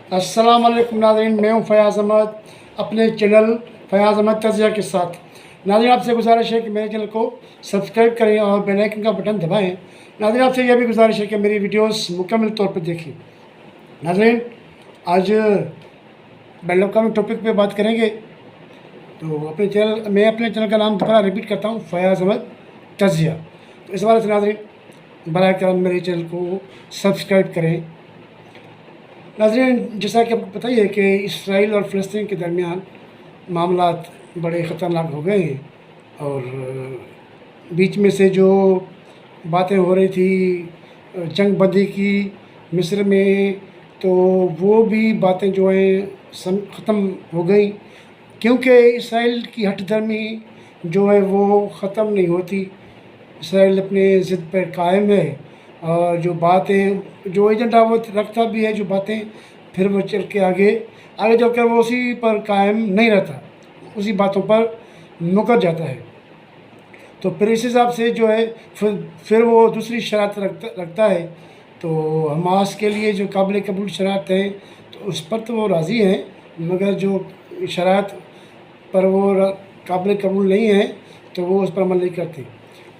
अस्सलाम वालेकुम नाज़रीन, मैं हूँ फयाज़ अहमद अपने चैनल फयाज़ अहमद तज़िया के साथ। नाज़रीन, आपसे गुजारिश है कि मेरे चैनल को सब्सक्राइब करें और बेल आइकन का बटन दबाएं। नाज़रीन, आपसे यह भी गुजारिश है कि मेरी वीडियोस मुकम्मल तौर पर देखें। नाज़रीन, आज बैन अवी टॉपिक पे बात करेंगे। तो मैं अपने चैनल का नाम दोबारा रिपीट करता हूँ, फयाज़ अहमद तज़िया। तो इस बारे से नाज़रीन बराए करम मेरे चैनल को सब्सक्राइब करें। नाज़रीन, जैसा कि आपको पता ही है कि इसराइल और फ़लस्तीन के दरमियान मामलात बड़े ख़तरनाक हो गए हैं, और बीच में से जो बातें हो रही थी जंग बंदी की मिस्र में, तो वो भी बातें जो हैं ख़त्म हो गई, क्योंकि इसराइल की हठधर्मी जो है वो ख़त्म नहीं होती। इसराइल अपने ज़िद पर कायम है, और जो बातें जो एजेंडा वो रखता भी है, जो बातें फिर वो चल के आगे चल कर वो उसी पर कायम नहीं रहता, उसी बातों पर मुकर जाता है। तो फिर इस हिसाब से जो है फिर वो दूसरी शरात रखता है। तो हमास के लिए जो काबिल कबूल शरात है, तो उस पर तो वो राज़ी हैं, मगर जो शरात पर वो काबिल कबूल नहीं है तो वो उस पर अमल नहीं करते।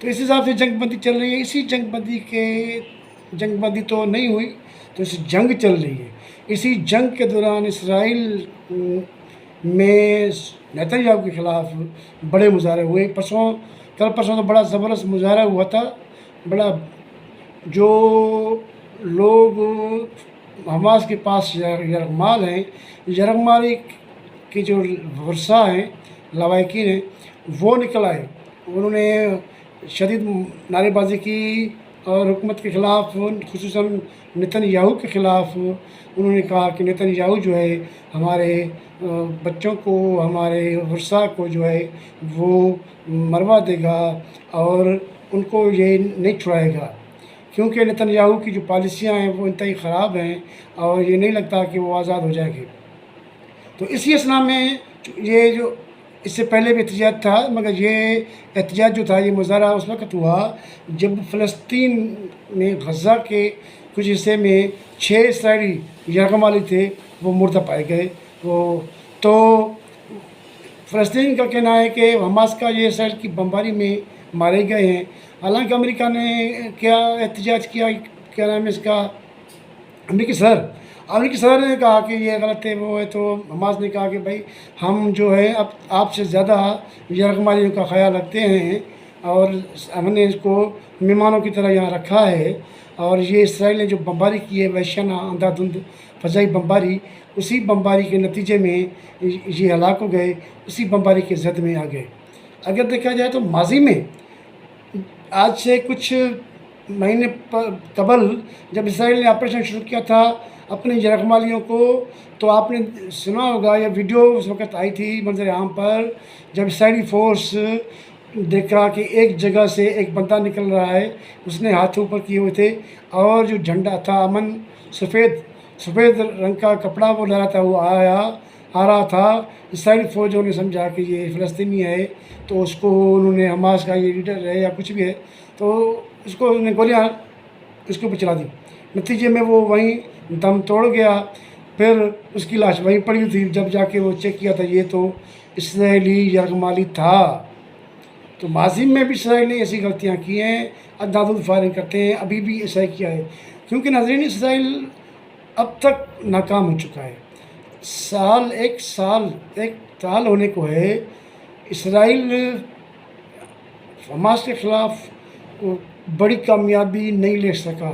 तो इस हिसाब से जंग बंदी चल रही है। इसी जंग बंदी तो नहीं हुई, तो इस जंग चल रही है। इसी जंग के दौरान इसराइल में नेतन्याहू के ख़िलाफ़ बड़े मुजाहरे हुए। कल परसों तो बड़ा ज़बरदस्त मुजाहरा हुआ था। बड़ा जो लोग हमास के पास यरगमाल हैं, यरगमाली की जो वर्षा हैं, लवाकिन हैं, वो निकल आए। उन्होंने शदीद नारेबाजी की और हुकूमत के ख़िलाफ़, खुसूसन नेतन्याहू के ख़िलाफ़ उन्होंने कहा कि नेतन्याहू जो है हमारे बच्चों को, हमारे वर्षा को जो है वो मरवा देगा और उनको ये नहीं छुड़ाएगा, क्योंकि नेतन्याहू की जो पॉलिसियाँ हैं वो इंतहाई ख़राब हैं और ये नहीं लगता कि वो आज़ाद हो जाएंगे। तो इसी असना में ये जो इससे पहले भी एहतजाज था, मगर ये एहतजाज जो था, ये मुज़ाहरा उस वक़्त हुआ जब फ़लस्तीन में गज़ा के कुछ हिस्से में 6 इसराइली यरगमाली थे, वो मुर्दा पाए गए। तो फ़लस्तीन का कहना है कि हमास का ये इसराइल की बमबारी में मारे गए हैं। हालांकि अमेरिका ने क्या एहतजाज किया, क्या नाम है इसका, अमेरिकी सदर ने कहा कि ये गलत है, वो है। तो हमास ने कहा कि भाई हम जो है अब आपसे ज़्यादा यरगमालियों का ख्याल रखते हैं और हमने इसको मेहमानों की तरह यहाँ रखा है। और ये इसराइल ने जो बमबारी की है, वहशाना अंधाधुंध फ़ज़ाई बमबारी, उसी बमबारी के नतीजे में ये हलाक हो गए, उसी बमबारी के जद में आ गए। अगर देखा जाए तो माजी में आज से कुछ महीने कबल जब इसराइल ने ऑपरेशन शुरू किया था अपने यरगमालियों को, तो आपने सुना होगा, यह वीडियो उस वक़्त आई थी मंजर आम पर, जब इसराइली फ़ोर्स देखा कि एक जगह से एक बंदा निकल रहा है, उसने हाथ ऊपर किए हुए थे और जो झंडा था अमन, सफ़ेद रंग का कपड़ा वो लहराता हुआ आ रहा था। इसराइली फ़ौजों ने समझा कि ये फ़लस्तीनी है, तो उसको उन्होंने हमास का ये लीडर है या कुछ भी है, तो उसको उन्होंने गोलियाँ उसके ऊपर चला दी। नतीजे में वो वहीं दम तोड़ गया। फिर उसकी लाश वहीं पड़ी थी। जब जाके वो चेक किया था, ये तो इसराइली यरगमाली था। तो माजी में भी इसराइल ने ऐसी गलतियाँ की हैं, अंधाधुंध फायरिंग करते हैं, अभी भी ऐसा ही किया है। क्योंकि नाज़रीन, इसराइल अब तक नाकाम हो चुका है। एक साल होने को है, इसराइल हमास के ख़िलाफ़ बड़ी कामयाबी नहीं ले सका।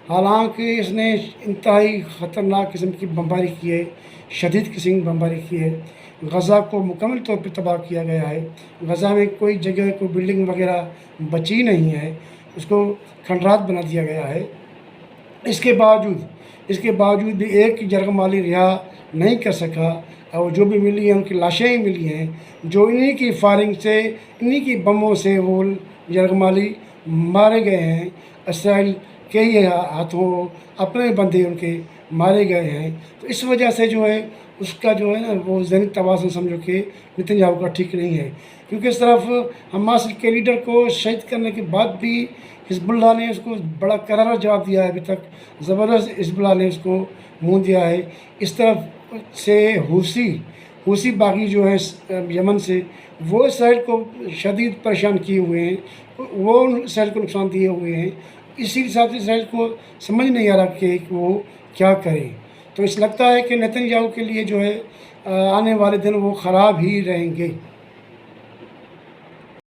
हालांकि इसने इंतहाई ख़तरनाक किस्म की बमबारी की है, शदीद किस्म की बमबारी की है। गज़ा को मुकम्मल तौर पर तबाह किया गया है। गज़ा में कोई जगह, कोई बिल्डिंग वगैरह बची नहीं है, उसको खंडरात बना दिया गया है। इसके बावजूद भी एक यरगमाली रिहा नहीं कर सका, और जो भी मिली हैं उनकी लाशें ही मिली हैं, जो इन्हीं की फायरिंग से, इन्हीं की बमों से वो यरगमाली मारे गए हैं। इसराइल के ही हाथों अपने बंदे उनके मारे गए हैं। तो इस वजह से जो है اس کا جو ہے نا وہ ذہنی توازن سمجھو کہ نتن یاہو کا ٹھیک نہیں ہے، کیونکہ اس طرف حماس کے لیڈر کو شہید کرنے کے بعد بھی حزب اللہ نے اس کو بڑا کرارا جواب دیا ہے، ابھی تک زبردست حزب اللہ نے اس کو منہ دیا ہے۔ اس طرف سے حوثی باغی جو ہیں یمن سے، وہ اسرائیل کو شدید پریشان کیے ہوئے ہیں، وہ اسرائیل کو نقصان دیے ہوئے ہیں، اسی حساب سے اسرائیل کو سمجھ نہیں آ رہا کہ وہ کیا کرے۔ تو اس لگتا ہے کہ نتن یاہو کے لیے جو ہے آنے والے دن وہ خراب ہی رہیں گے۔